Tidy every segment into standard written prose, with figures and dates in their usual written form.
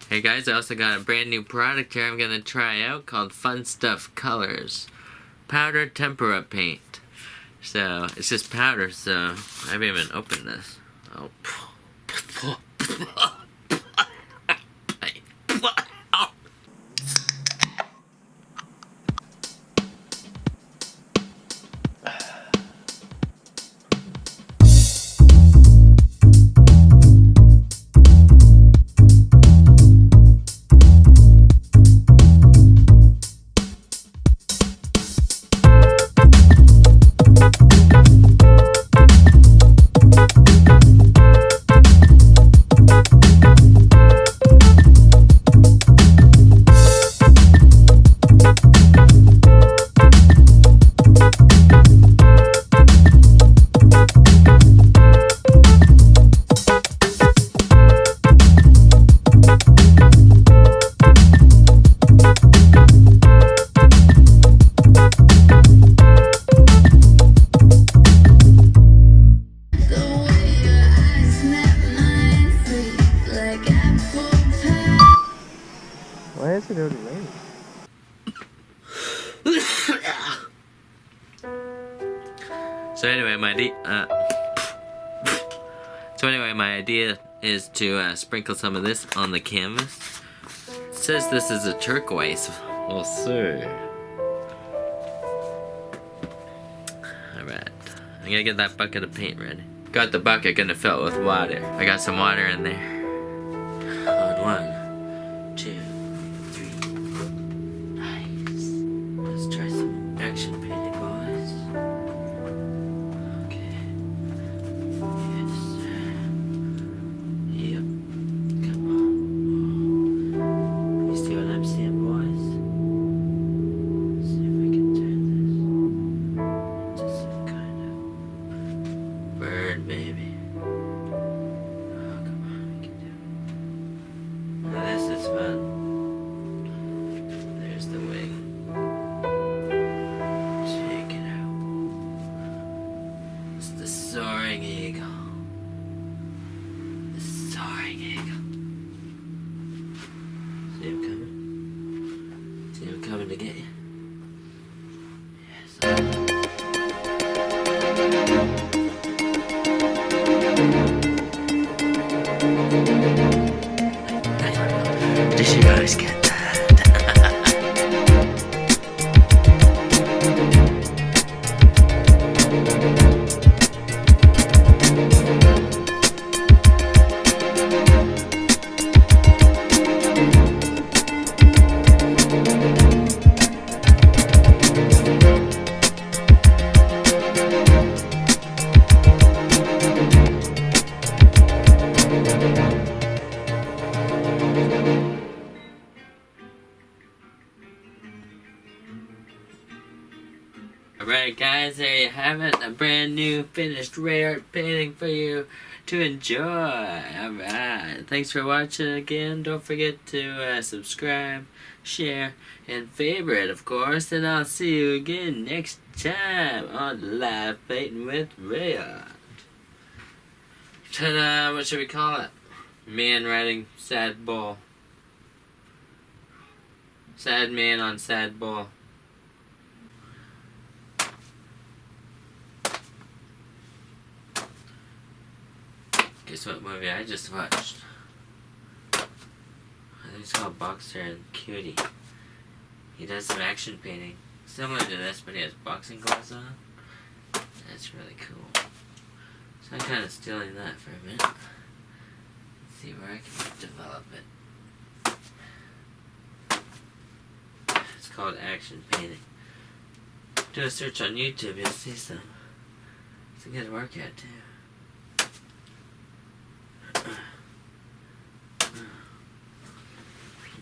Hey guys, I also got a brand new product here I'm gonna try out called Fun Stuff Colors Powder Tempera Paint. So it's just powder, so I haven't even opened this. Oh. Why is it already raining? So anyway, my idea is to sprinkle some of this on the canvas. It says this is a turquoise. We'll see. Alright. I'm gonna get that bucket of paint ready. Got the bucket, gonna fill it with water. I got some water in there. On 1, 2, 3. Nice. Let's try some action painting, boys. Okay. Yes, sir. Yep. Come on. You see what I'm seeing, boys? Let's see if we can turn this into some kind of bird, maybe. Oh, come on, we can do it. Now this is fun. There's the wing. Check it out. It's the soaring eagle. The soaring eagle. See him coming? See him coming to get you? Yes. Did you guys get that? Alright guys, there you have it. A brand new finished RAEART painting for you to enjoy. Alright, thanks for watching again. Don't forget to subscribe, share, and favorite, of course. And I'll see you again next time on Live Painting with RAEART. Ta-da! What should we call it? Man riding sad bull. Sad man on sad bull. Guess what movie I just watched? I think it's called Boxer and Cutie. He does some action painting. Similar to this, but he has boxing gloves on. That's really cool. So I'm kind of stealing that for a minute. Let's see where I can develop it. It's called action painting. Do a search on YouTube, you'll see some. It's a good workout too.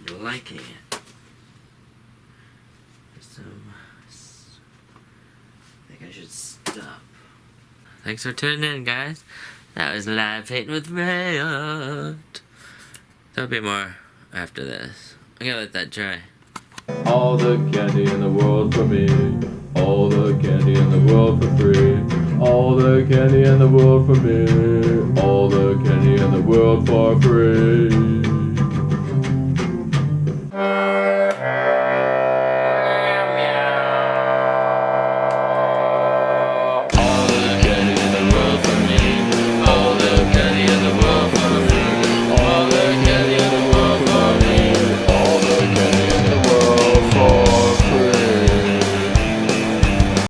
I'm liking it. I think I should stop. Thanks for tuning in, guys. That was Live Painting with RAEART. There'll be more after this. I'm gonna let that dry. All the candy in the world for me. All the candy in the world for free. All the candy in the world for me. All the candy in the world for free.